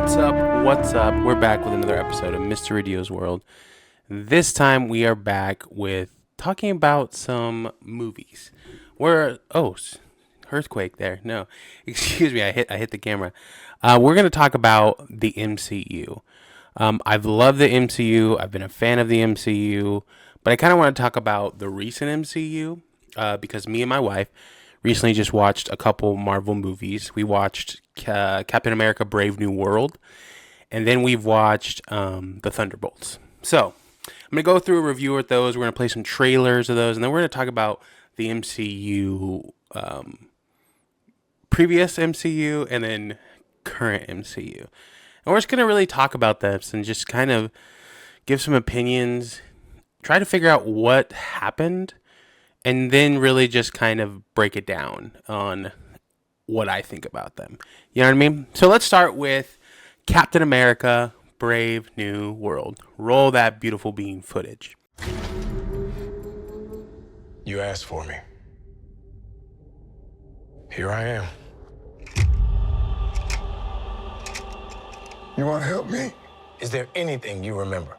What's up? What's up? We're back with another episode of Mrradillo's World. This time we are back with talking about some movies. Earthquake there. No, excuse me. I hit the camera. We're gonna talk about the MCU. I've loved the MCU. I've been a fan of the MCU, but I kind of want to talk about the recent MCU because me and my wife recently just watched a couple Marvel movies. We watched Captain America: Brave New World, and then we've watched the Thunderbolts. So I'm gonna go through a review of those. We're gonna play some trailers of those, and then we're gonna talk about the MCU, previous MCU, and then current MCU. And we're just gonna really talk about this and just kind of give some opinions, try to figure out what happened, and then really just kind of break it down on what I think about them. You know what I mean? So let's start with Captain America: Brave New World. Roll that beautiful bean footage. You asked for me. Here I am. You want to help me? Is there anything you remember?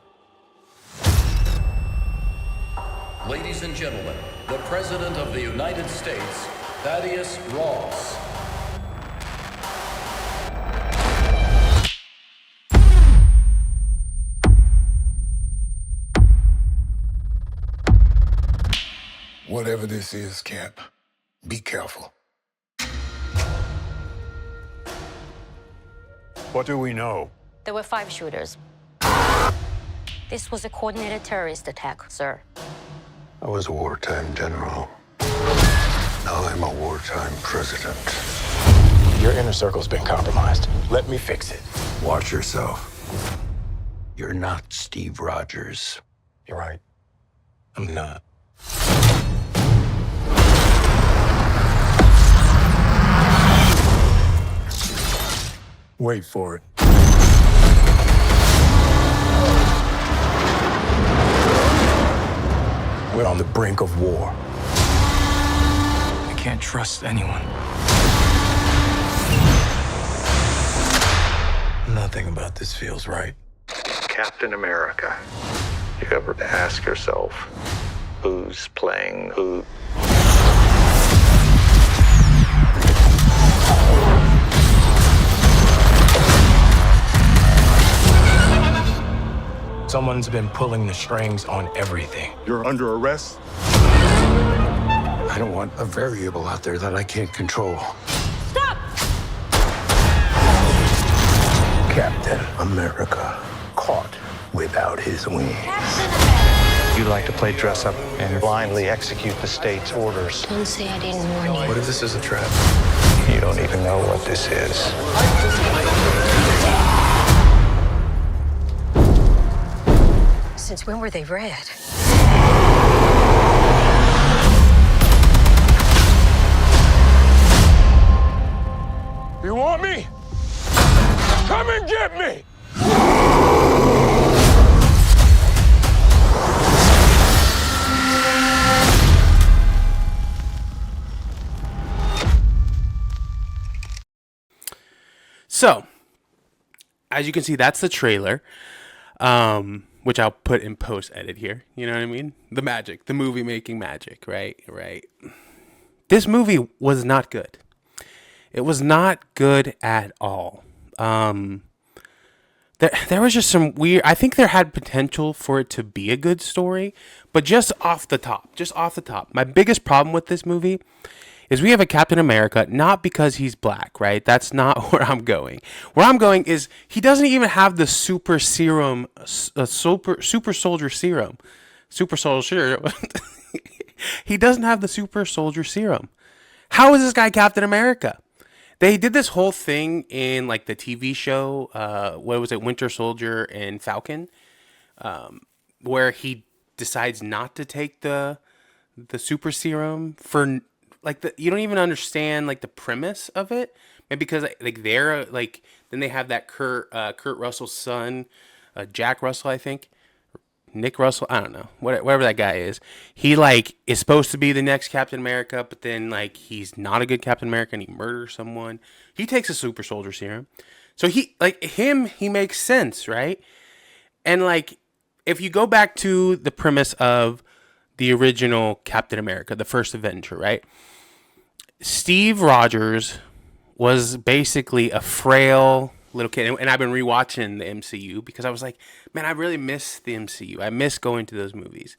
Ladies and gentlemen, the President of the United States, Thaddeus Ross. Whatever this is, Cap, be careful. What do we know? There were 5 shooters. This was a coordinated terrorist attack, sir. I was a wartime general. Now I'm a wartime president. Your inner circle's been compromised. Let me fix it. Watch yourself. You're not Steve Rogers. You're right. I'm not. Wait for it. We're on the brink of war. I can't trust anyone. Nothing about this feels right. Captain America. You ever ask yourself, who's playing who? Someone's been pulling the strings on everything. You're under arrest? I don't want a variable out there that I can't control. Stop! Captain America caught without his wings. You like to play dress up and blindly execute the state's orders. Don't say I didn't warn you. What if this is a trap? You don't even know what this is. Since when were they red? You want me? Come and get me! So, as you can see, that's the trailer, which I'll put in post edit here. You know what I mean? The magic, the movie making magic, right? Right. This movie was not good. It was not good at all. There was just some weird. I think there had potential for it to be a good story, but just off the top, my biggest problem with this movie is we have a Captain America, not because he's black, right? That's not where I'm going. Where I'm going is he doesn't even have the super serum, super soldier serum. Super soldier. He doesn't have the super soldier serum. How is this guy Captain America? They did this whole thing in like the TV show, what was it, Winter Soldier and Falcon, where he decides not to take the super serum for like you don't even understand like the premise of it, maybe because like they're like then they have that Kurt Russell's son, Jack Russell, I think. Nick Russell, I don't know, whatever that guy is. He like is supposed to be the next Captain America, but then like he's not a good Captain America and he murders someone. He takes a super soldier serum. So he makes sense, right? And like, if you go back to the premise of the original Captain America, the first Avenger, right? Steve Rogers was basically a frail little kid. And I've been rewatching the MCU because I was like, man, I really miss the MCU. I miss going to those movies.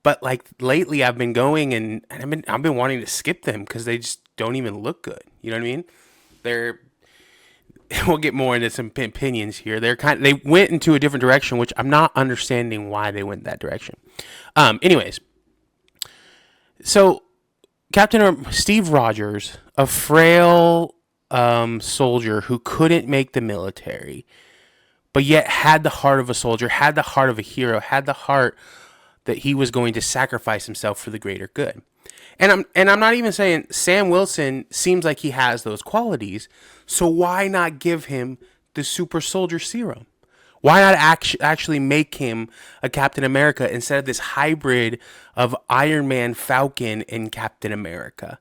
But like lately I've been going and I've been wanting to skip them because they just don't even look good. You know what I mean? We'll get more into some opinions here. They went into a different direction, which I'm not understanding why they went that direction. Anyways, so Steve Rogers, a frail soldier who couldn't make the military, but yet had the heart of a soldier, had the heart of a hero, had the heart that he was going to sacrifice himself for the greater good. And I'm not even saying Sam Wilson seems like he has those qualities. So why not give him the super soldier serum? Why not actually make him a Captain America instead of this hybrid of Iron Man, Falcon, and Captain America?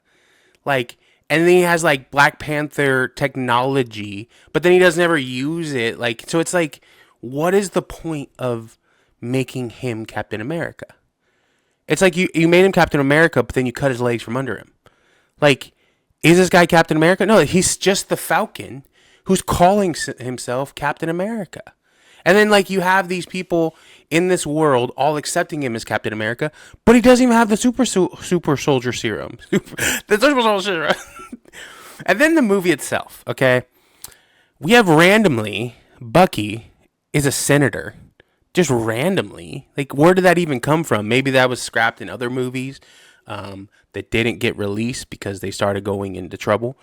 Like, and then he has like Black Panther technology, but then he doesn't ever use it. Like, so it's like, what is the point of making him Captain America? It's like you made him Captain America, but then you cut his legs from under him. Like, is this guy Captain America? No, he's just the Falcon who's calling himself Captain America. And then, like, you have these people in this world all accepting him as Captain America, but he doesn't even have the super soldier serum. The super soldier serum. And then the movie itself, okay? We have randomly, Bucky is a senator. Just randomly. Like, where did that even come from? Maybe that was scrapped in other movies that didn't get released because they started going into trouble.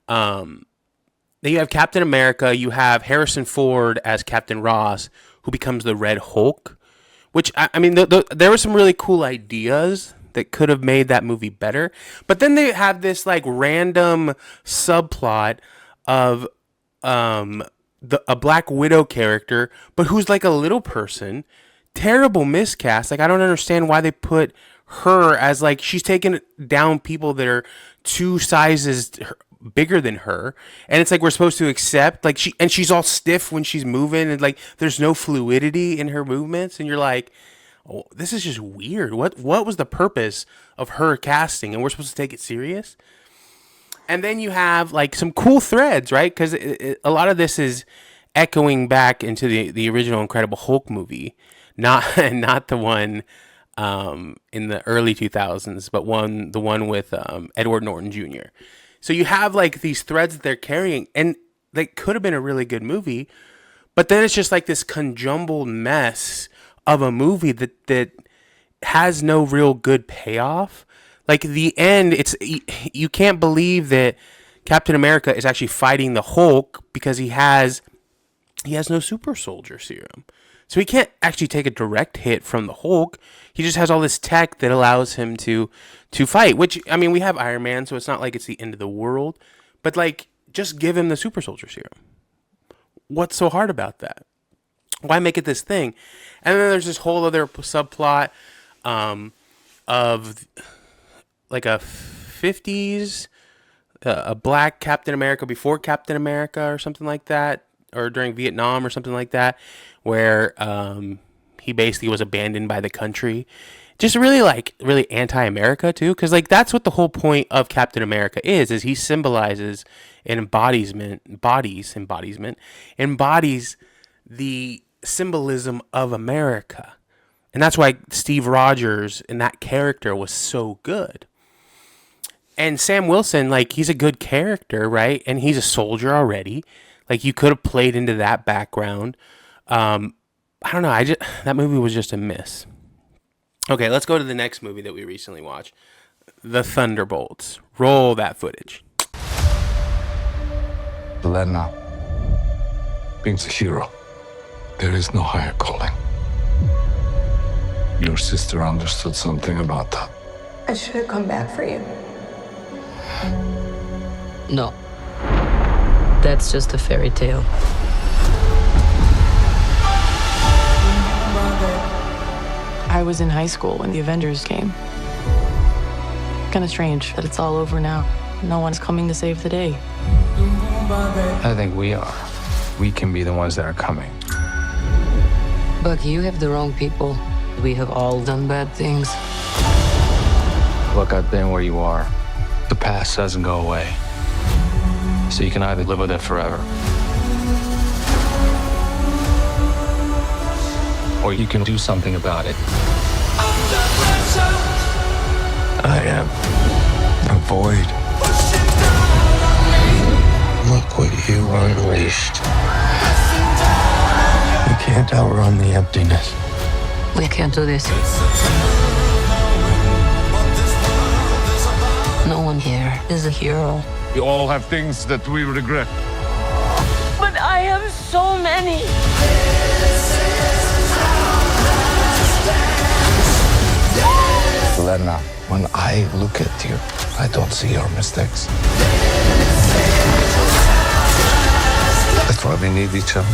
Then you have Captain America. You have Harrison Ford as Captain Ross, who becomes the Red Hulk. Which, I mean, there were some really cool ideas that could have made that movie better. But then they have this, like, random subplot of a Black Widow character, but who's like a little person. Terrible miscast. Like, I don't understand why they put her as, like, she's taking down people that are 2 sizes bigger than her, and it's like we're supposed to accept, like, she's all stiff when she's moving, and like there's no fluidity in her movements, and you're like, oh, this is just weird. What was the purpose of her casting, and we're supposed to take it serious? And then you have like some cool threads, right? Because a lot of this is echoing back into the original Incredible Hulk movie, not the one in the early 2000s, but the one with Edward Norton Jr. So you have like these threads that they're carrying, and they could have been a really good movie, but then it's just like this conjumbled mess of a movie that has no real good payoff. Like, the end, you can't believe that Captain America is actually fighting the Hulk because he has no super soldier serum. So he can't actually take a direct hit from the Hulk. He just has all this tech that allows him to fight, which, I mean, we have Iron Man, so it's not like it's the end of the world. But, like, just give him the super soldier serum. What's so hard about that? Why make it this thing? And then there's this whole other subplot of like a 50s, a Black Captain America before Captain America or something like that, or during Vietnam or something like that, where he basically was abandoned by the country. Just really anti-America too, because like that's what the whole point of Captain America is he symbolizes and embodies the symbolism of America. And that's why Steve Rogers and that character was so good. And Sam Wilson, like, he's a good character, right? And he's a soldier already. Like, you could have played into that background. I don't know. That movie was just a miss. Okay, let's go to the next movie that we recently watched. The Thunderbolts. Roll that footage. Elena, being a hero, there is no higher calling. Your sister understood something about that. I should have come back for you. No. That's just a fairy tale. I was in high school when the Avengers came. Kind of strange that it's all over now. No one's coming to save the day. I think we are. We can be the ones that are coming. Buck, you have the wrong people. We have all done bad things. Look, I've been where you are. The past doesn't go away. So you can either live with it forever, or you can do something about it. I am a void. Look what you unleashed. You can't outrun the emptiness. We can't do this. No one here is a hero. We all have things that we regret. But I have so many. Lena, when I look at you, I don't see your mistakes. That's why we need each other.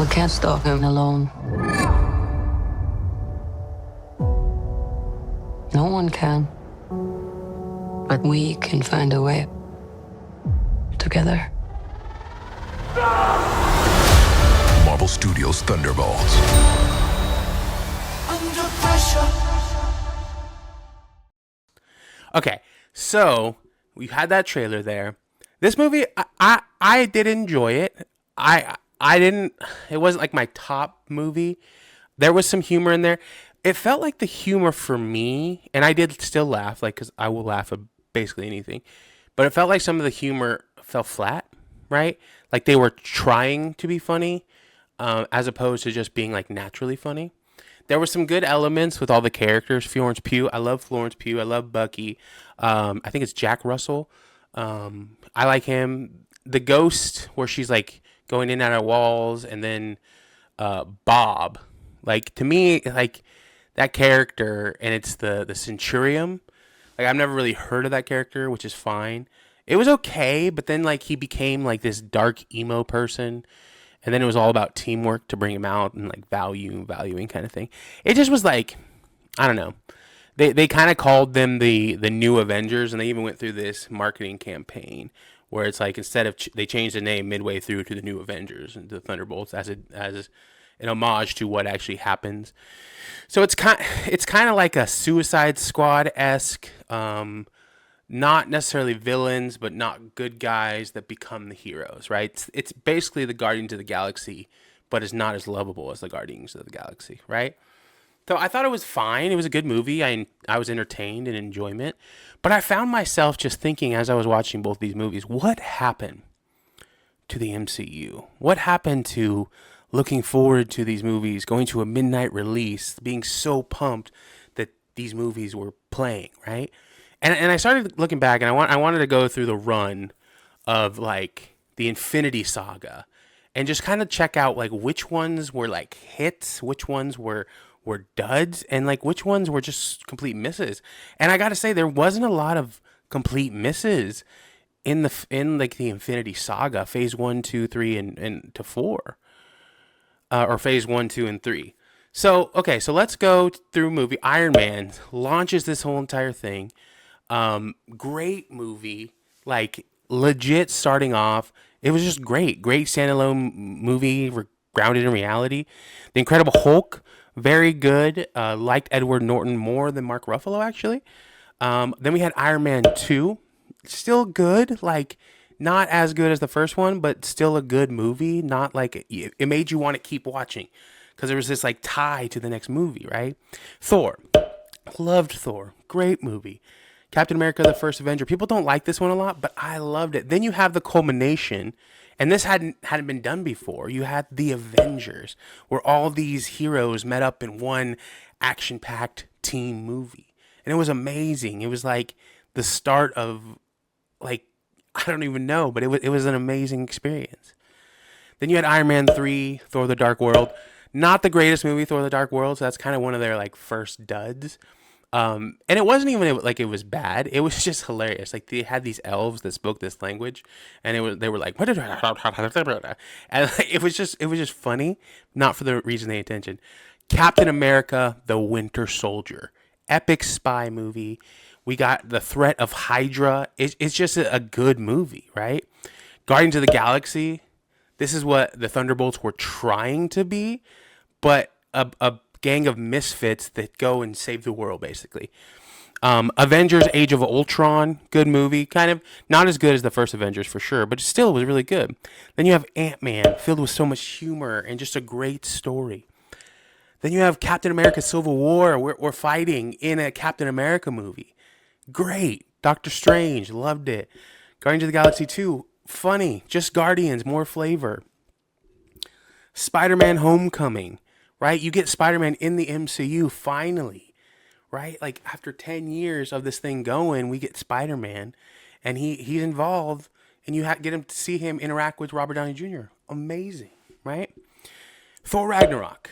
We can't stop him alone. No one can. But we can find a way. Together. Marvel Studios Thunderbolts. Okay, so we had that trailer there. This movie, I did enjoy it. I didn't. It wasn't like my top movie. There was some humor in there. It felt like the humor for me, and I did still laugh, like, because I will laugh at basically anything. But it felt like some of the humor fell flat, right? Like they were trying to be funny, as opposed to just being like naturally funny. There were some good elements with all the characters. Florence Pugh, I love Florence Pugh. I love Bucky. I think it's Jack Russell. I like him. The ghost, where she's like going in and out of walls, and then Bob. Like, to me, like that character, and it's the Centurion. Like, I've never really heard of that character, which is fine. It was okay, but then like he became like this dark emo person, and then it was all about teamwork to bring him out and like valuing kind of thing. It just was like, I don't know. They kind of called them the new Avengers, and they even went through this marketing campaign where it's like instead of they changed the name midway through to the new Avengers and the Thunderbolts as an homage to what actually happens. So it's kind of like a Suicide Squad-esque, not necessarily villains, but not good guys that become the heroes, right? It's basically the Guardians of the Galaxy, but it's not as lovable as the Guardians of the Galaxy, right? So I thought it was fine. It was a good movie. I was entertained and enjoyment. But I found myself just thinking as I was watching both these movies, what happened to the MCU? What happened to looking forward to these movies, going to a midnight release, being so pumped that these movies were playing, right? And I started looking back, and I wanted to go through the run of like the Infinity Saga and just kind of check out like which ones were like hits, which ones were duds, and like which ones were just complete misses. And I gotta say, there wasn't a lot of complete misses in like the Infinity Saga, phase 1, 2, 3, and to 4. Or phase 1, 2, and 3. So, okay, so let's go through movie. Iron Man launches this whole entire thing. Great movie. Like, legit starting off. It was just great. Great standalone movie, grounded in reality. The Incredible Hulk, very good. Liked Edward Norton more than Mark Ruffalo, actually. Then we had Iron Man 2. Still good. Like, not as good as the first one, but still a good movie. Not like it made you want to keep watching because there was this like tie to the next movie, right? Thor, loved Thor, great movie. Captain America: The First Avenger. People don't like this one a lot, but I loved it. Then you have the culmination, and this hadn't been done before. You had the Avengers, where all these heroes met up in one action-packed team movie, and it was amazing. It was like the start of like, I don't even know, but it was an amazing experience. Then you had Iron Man 3, Thor: The Dark World. Not the greatest movie, Thor: The Dark World, so that's kind of one of their like first duds. And it wasn't even like it was bad. It was just hilarious. Like they had these elves that spoke this language, and they were like, and like, it was just funny, not for the reason they intended. Captain America: The Winter Soldier, epic spy movie We got the threat of Hydra. It's just a good movie, right? Guardians of the Galaxy. This is what the Thunderbolts were trying to be, but a gang of misfits that go and save the world, basically. Avengers Age of Ultron, good movie. Kind of not as good as the first Avengers for sure, but still was really good. Then you have Ant-Man, filled with so much humor and just a great story. Then you have Captain America Civil War. We're fighting in a Captain America movie. Great. Doctor Strange, loved it. Guardians of the Galaxy 2, funny. Just Guardians, more flavor. Spider-Man Homecoming, right? You get Spider-Man in the MCU, finally, right? Like, after 10 years of this thing going, we get Spider-Man, and he's involved, and you get him to see him interact with Robert Downey Jr. Amazing, right? Thor Ragnarok.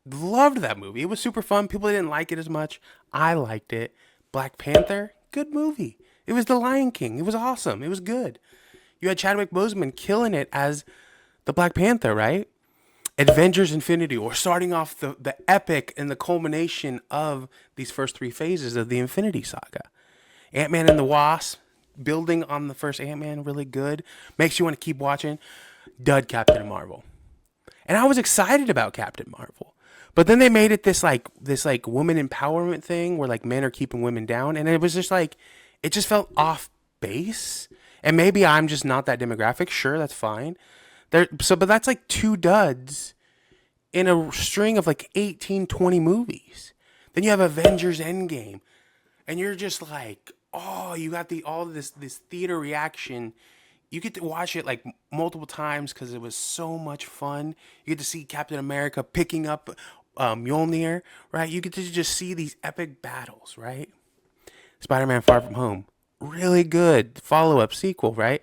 Loved that movie. It was super fun. People didn't like it as much. I liked it. Black Panther, good movie. It was The Lion King. It was awesome. It was good. You had Chadwick Boseman killing it as the Black Panther, right? Avengers Infinity War, starting off the epic and the culmination of these first 3 phases of the Infinity Saga. Ant-Man and the Wasp, building on the first Ant-Man, really good. Makes you want to keep watching. Dud Captain Marvel. And I was excited about Captain Marvel. But then they made it this woman empowerment thing where like men are keeping women down, and it was just like, it just felt off base. And maybe I'm just not that demographic. Sure, that's fine. But that's like 2 duds in a string of like 18, 20 movies. Then you have Avengers Endgame, and you're just like, oh, you got all this theater reaction. You get to watch it like multiple times because it was so much fun. You get to see Captain America picking up Mjolnir, right? You get to just see these epic battles, right? Spider-Man Far From Home, really good follow-up sequel, right?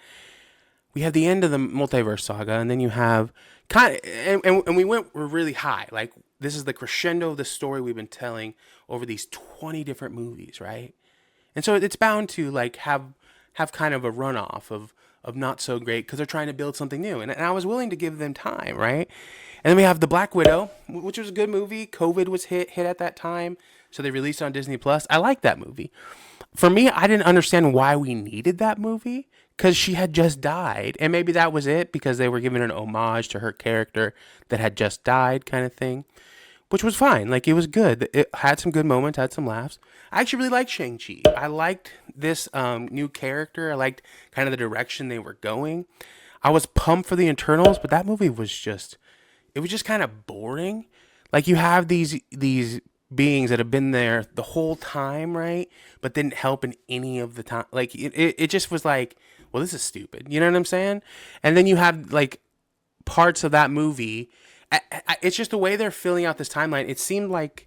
We have the end of the multiverse saga, and then you have and we're really high. Like, this is the crescendo of the story we've been telling over these 20 different movies, right? And so it's bound to like have kind of a runoff of not so great because they're trying to build something new. And I was willing to give them time, right? And then we have The Black Widow, which was a good movie. COVID was hit at that time, so they released it on Disney Plus. I like that movie. For me, I didn't understand why we needed that movie because she had just died. And maybe that was it because they were giving an homage to her character that had just died kind of thing, which was fine. Like, it was good. It had some good moments, had some laughs. I actually really liked Shang-Chi. I liked this new character. I liked kind of the direction they were going. I was pumped for the Eternals, but that movie was just kind of boring. Like, you have these beings that have been there the whole time, right? But didn't help in any of the time. Like, it just was like, well, this is stupid. You know what I'm saying? And then you have like parts of that movie. It's just the way they're filling out this timeline. It seemed like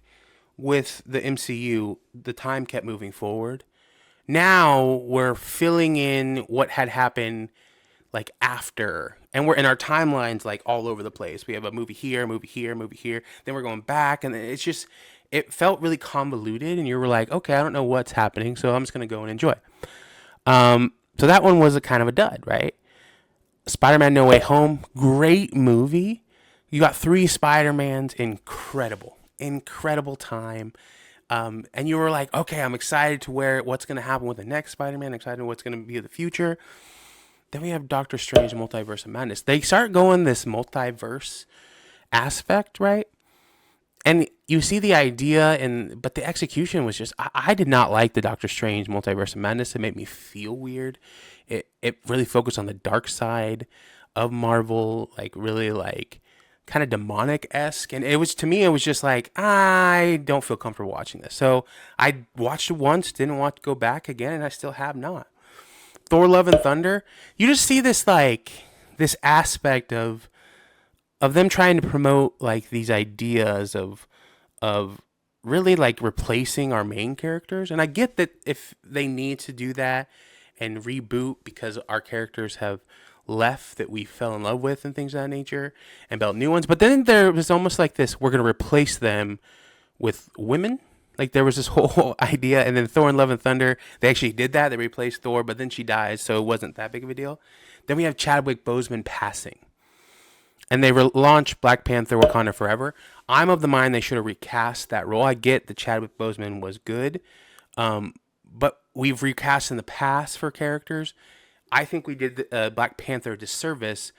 with the MCU, the time kept moving forward. Now we're filling in what had happened like after, and we're in our timelines like all over the place. We have a movie here, movie here, movie here. Then we're going back, and it felt really convoluted. And you were like, okay, I don't know what's happening, so I'm just gonna go and enjoy. So that one was a kind of a dud, right? Spider-Man No Way Home, great movie. You got 3 Spider-Mans, incredible time. And you were like, okay, I'm excited to what's going to happen with the next Spider-Man, excited to what's going to be the future. Then we have Doctor Strange Multiverse of Madness. They start going this multiverse aspect, right? And you see the idea, but the execution was just, I did not like the Doctor Strange Multiverse of Madness. It made me feel weird. It really focused on the dark side of Marvel, like really like kind of demonic-esque. And to me, it was just like, I don't feel comfortable watching this. So I watched it once, didn't want to go back again, and I still have not. Thor Love and Thunder, you just see this aspect of them trying to promote like these ideas of really like replacing our main characters. And I get that if they need to do that and reboot because our characters have left that we fell in love with and things of that nature and built new ones. But then there was almost like this, we're going to replace them with women. Like there was this whole idea, and then Thor and Love and Thunder, they actually did that. They replaced Thor, but then she dies, so it wasn't that big of a deal. Then we have Chadwick Boseman passing. And they relaunched Black Panther Wakanda Forever. I'm of the mind they should have recast that role. I get that Chadwick Boseman was good, but we've recast in the past for characters. I think we did Black Panther a disservice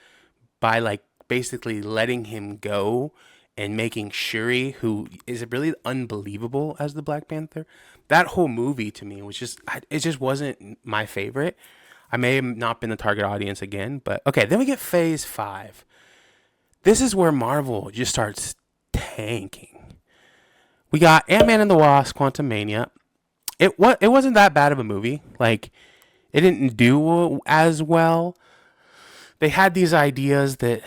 by like basically letting him go and making Shuri, who is really unbelievable as the Black Panther. That whole movie to me was it just wasn't my favorite. I may have not been the target audience again, but okay. Then we get Phase 5. This is where Marvel just starts tanking. We got Ant-Man and the Wasp: Quantumania. It wasn't that bad of a movie. Like, it didn't do as well. They had these ideas that,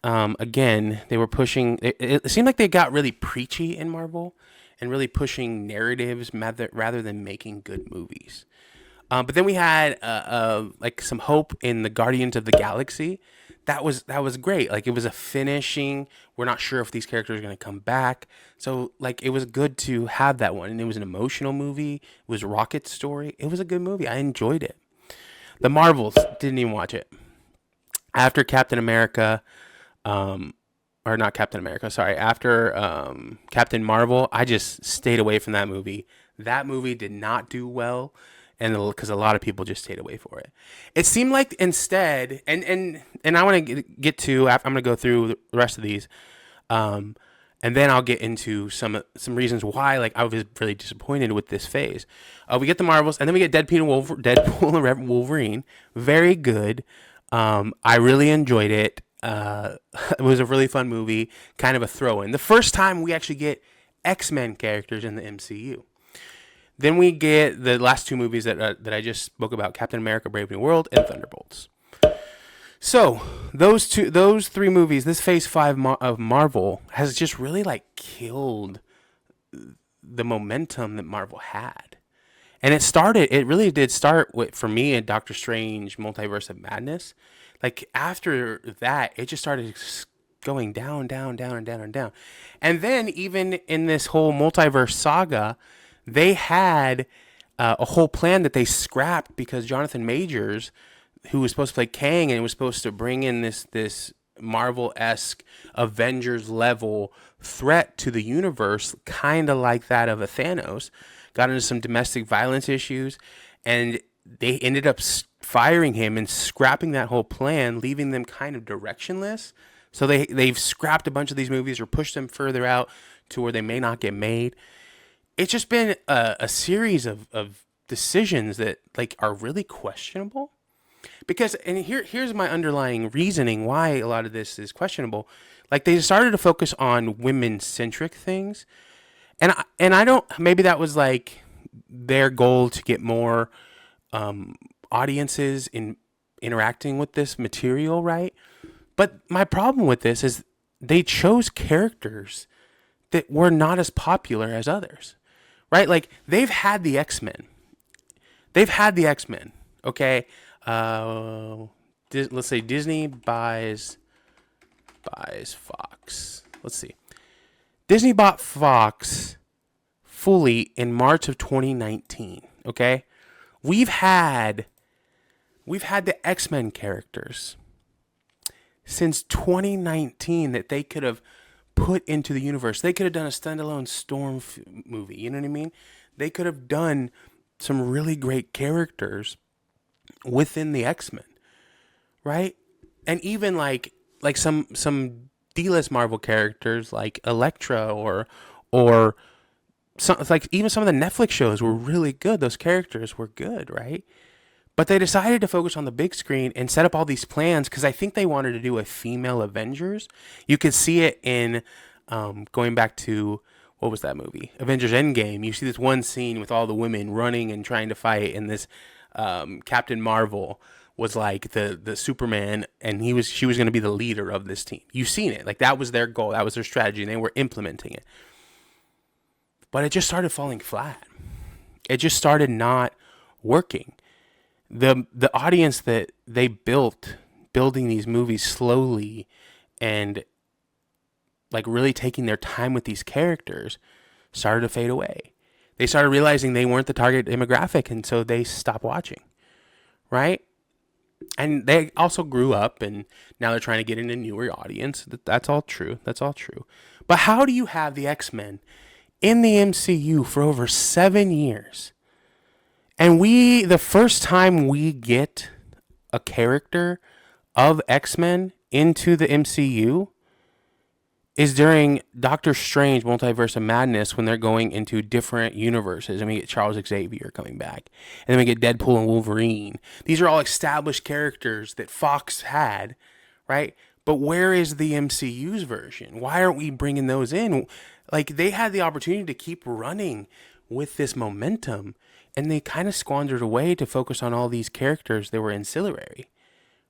again, they were pushing. It seemed like they got really preachy in Marvel and really pushing narratives rather than making good movies. But then we had like some hope in the Guardians of the Galaxy. That was great. Like, it was a finishing. We're not sure if these characters are going to come back. So, like, it was good to have that one. And it was an emotional movie. It was Rocket's story. It was a good movie. I enjoyed it. The Marvels, didn't even watch it. After Captain America, or not Captain America, sorry. After Captain Marvel, I just stayed away from that movie. That movie did not do well. And because a lot of people just stayed away for it. It seemed like instead, and I want to get to, I'm going to go through the rest of these, and then I'll get into some reasons why like I was really disappointed with this phase. We get the Marvels, and then we get Deadpool and Wolverine. Very good. I really enjoyed it. It was a really fun movie, kind of a throw-in. The first time we actually get X-Men characters in the MCU. Then we get the last two movies that I just spoke about: Captain America: Brave New World and Thunderbolts. So those three movies, this Phase 5 of Marvel has just really like killed the momentum that Marvel had, and it really did start with, for me, in Doctor Strange: Multiverse of Madness. Like, after that, it just started going down, and down. And then even in this whole multiverse saga, they had a whole plan that they scrapped because Jonathan Majors, who was supposed to play Kang and was supposed to bring in this Marvel-esque Avengers level threat to the universe, kind of like that of a Thanos, got into some domestic violence issues, and they ended up firing him and scrapping that whole plan, leaving them kind of directionless. So they've scrapped a bunch of these movies or pushed them further out to where they may not get made. It's just been a series of decisions that like are really questionable. Because, and here's my underlying reasoning why a lot of this is questionable. Like, they started to focus on women-centric things. And I don't, maybe that was like their goal to get more audiences in interacting with this material, right? But my problem with this is they chose characters that were not as popular as others. Right? Like, they've had the X-Men. Okay? Let's say Disney buys Fox. Let's see. Disney bought Fox fully in March of 2019. Okay? We've had the X-Men characters since 2019 that they could have put into the universe. They could have done a standalone Storm movie. You know what I mean? They could have done some really great characters within the X-Men, right? And even like some D-list Marvel characters like Elektra or some, like even some of the Netflix shows were really good. Those characters were good, right? But they decided to focus on the big screen and set up all these plans because I think they wanted to do a female Avengers. You could see it in going back to, what was that movie? Avengers Endgame. You see this one scene with all the women running and trying to fight, and this Captain Marvel was like the Superman, and she was going to be the leader of this team. You've seen it. Like, that was their goal. That was their strategy, and they were implementing it. But it just started falling flat. It just started not working. The audience that they building these movies slowly and like really taking their time with these characters started to fade away. They started realizing they weren't the target demographic, and so they stopped watching, right? And they also grew up, and now they're trying to get in a newer audience. That's all true. But how do you have the X-Men in the MCU for over 7 years And the first time we get a character of X-Men into the MCU is during Doctor Strange Multiverse of Madness, when they're going into different universes, and we get Charles Xavier coming back, and then we get Deadpool and Wolverine. These are all established characters that Fox had, right? But where is the MCU's version? Why aren't we bringing those in? Like, they had the opportunity to keep running with this momentum, and they kind of squandered away to focus on all these characters that were ancillary,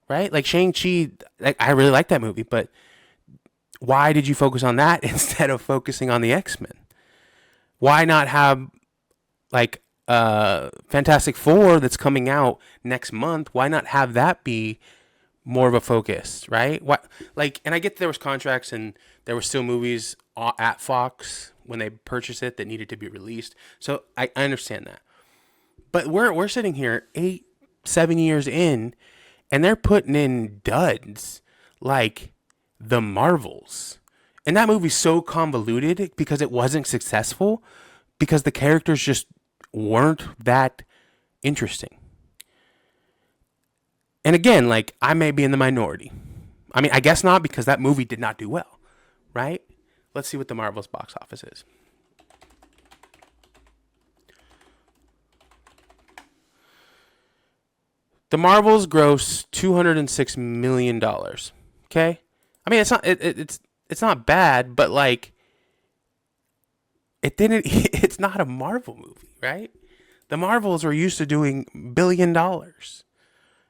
right? Like Shang-Chi, I really like that movie, but why did you focus on that instead of focusing on the X-Men? Why not have like Fantastic Four that's coming out next month? Why not have that be more of a focus, right? And I get there was contracts and there were still movies at Fox when they purchased it that needed to be released. So I understand that. But we're sitting here 7 years in, and they're putting in duds like The Marvels. And that movie's so convoluted because it wasn't successful, because the characters just weren't that interesting. And again, like, I may be in the minority. I mean, I guess not, because that movie did not do well, right? Let's see what The Marvels box office is. The Marvels gross $206 million. Okay? I mean, it's not bad, but like, it's not a Marvel movie, right? The Marvels were used to doing $1 billion.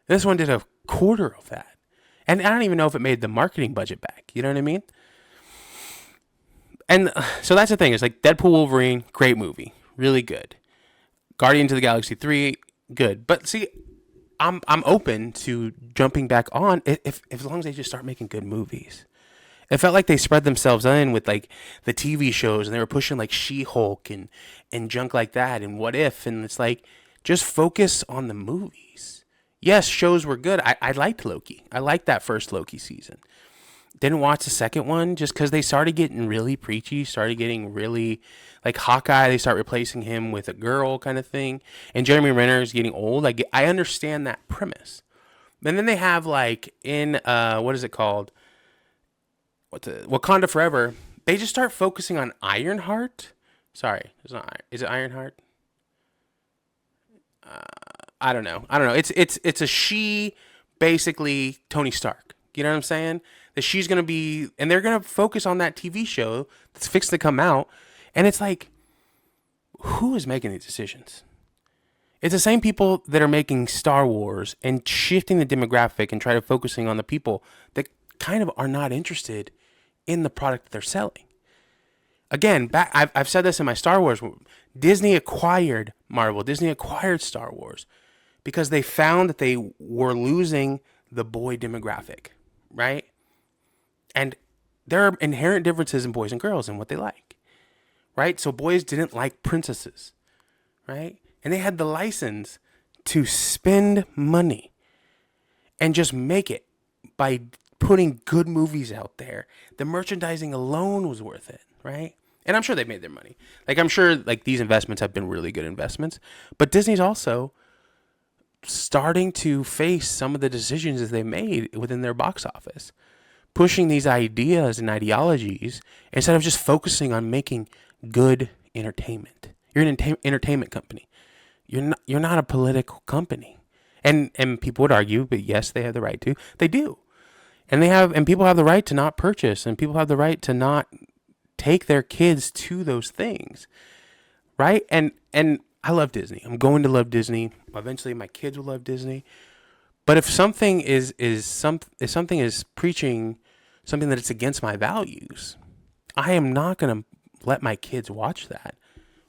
This one did a quarter of that. And I don't even know if it made the marketing budget back. You know what I mean? And so that's the thing. It's like Deadpool, Wolverine, great movie. Really good. Guardians of the Galaxy 3, good. But see, I'm open to jumping back on if as long as they just start making good movies. It felt like they spread themselves in with like the TV shows, and they were pushing like She-Hulk and junk like that and What If, and it's like, just focus on the movies. Yes, shows were good. I liked Loki. I liked that first Loki season. Didn't watch the second one just because they started getting really preachy, started getting really like Hawkeye. They start replacing him with a girl kind of thing. And Jeremy Renner is getting old. I understand that premise. And then they have like in, what is it called? Wakanda Forever. They just start focusing on Ironheart. Sorry, it's not. Is it Ironheart? I don't know. It's a she, basically Tony Stark. You know what I'm saying? That she's going to be, and they're going to focus on that TV show that's fixed to come out. And it's like, who is making these decisions? It's the same people that are making Star Wars and shifting the demographic and try to focusing on the people that kind of are not interested in the product that they're selling. Again, I've said this in my Star Wars. Disney acquired Marvel. Disney acquired Star Wars because they found that they were losing the boy demographic, right? And there are inherent differences in boys and girls and what they like, right? So boys didn't like princesses, right? And they had the license to spend money and just make it by putting good movies out there. The merchandising alone was worth it, right? And I'm sure they made their money. Like, I'm sure like these investments have been really good investments, but Disney's also starting to face some of the decisions that they made within their box office, pushing these ideas and ideologies instead of just focusing on making good entertainment. You're an entertainment company. You're not a political company. And people would argue, but yes, they have the right to. They do. And people have the right to not purchase, and people have the right to not take their kids to those things. Right? And I love Disney. I'm going to love Disney. Eventually my kids will love Disney. But if something is preaching something that it's against my values, I am not going to let my kids watch that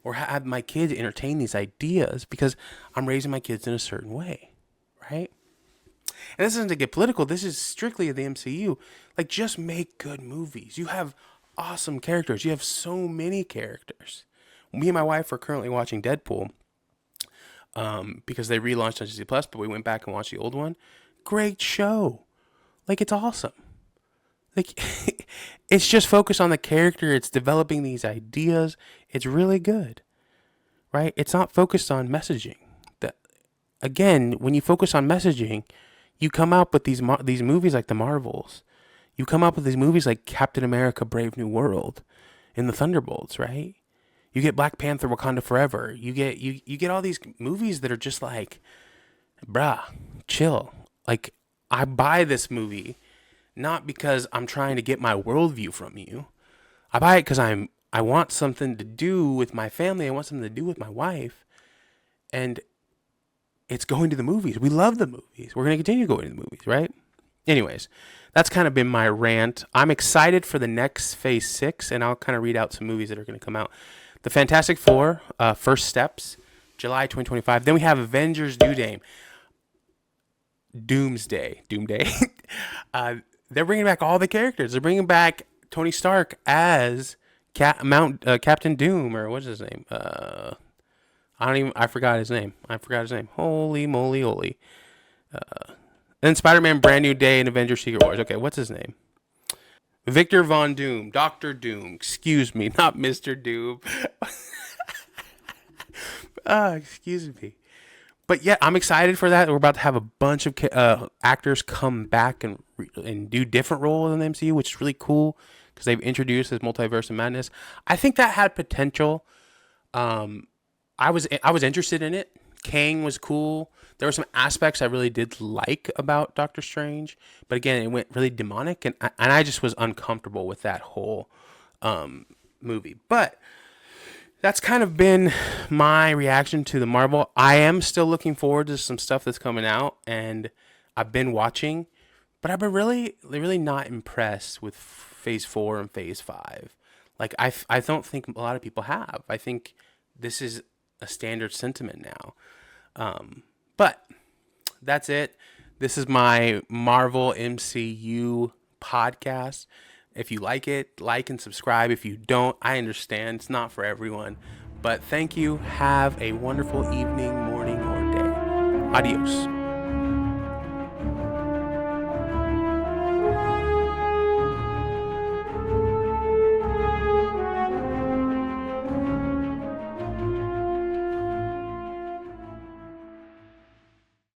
or have my kids entertain these ideas because I'm raising my kids in a certain way, right? And this isn't to get political. This is strictly the MCU. Like, just make good movies. You have awesome characters. You have so many characters. Me and my wife are currently watching Deadpool because they relaunched on Disney Plus, but we went back and watched the old one. Great show. Like, it's awesome. Like, it's just focused on the character. It's developing these ideas. It's really good, right? It's not focused on messaging. again, when you focus on messaging, you come out with these movies like the Marvels. You come up with these movies like Captain America: Brave New World, and the Thunderbolts, right? You get Black Panther: Wakanda Forever. You get all these movies that are just like, bruh, chill. Like, I buy this movie not because I'm trying to get my worldview from you. I buy it because I want something to do with my family. I want something to do with my wife, and it's going to the movies. We love the movies. We're gonna continue going to the movies, right? Anyways, that's kind of been my rant. I'm excited for the next Phase 6, and I'll kind of read out some movies that are going to come out. The Fantastic Four, First Steps, July 2025. Then we have Avengers Doomsday. They're bringing back all the characters. They're bringing back Tony Stark as Captain Doom, or what's his name? I forgot his name. Holy moly, holy. Then Spider-Man: Brand New Day and Avengers: Secret Wars. Okay, what's his name? Victor Von Doom. Dr. Doom. Excuse me, not Mr. Doom. Excuse me. But yeah, I'm excited for that. We're about to have a bunch of actors come back and do different roles in the MCU, which is really cool because they've introduced this multiverse of madness. I think that had potential. I was interested in it. Kang was cool. There were some aspects I really did like about Doctor Strange, but again, it went really demonic, and I just was uncomfortable with that whole movie. But that's kind of been my reaction to the Marvel. I am still looking forward to some stuff that's coming out, and I've been watching, but I've been really not impressed with Phase 4 and Phase 5. Like, I don't think a lot of people have. I think this is a standard sentiment now. But that's it. This is my Marvel MCU podcast. If you like it, like and subscribe. If you don't, I understand. It's not for everyone. But thank you. Have a wonderful evening, morning, or day. Adios.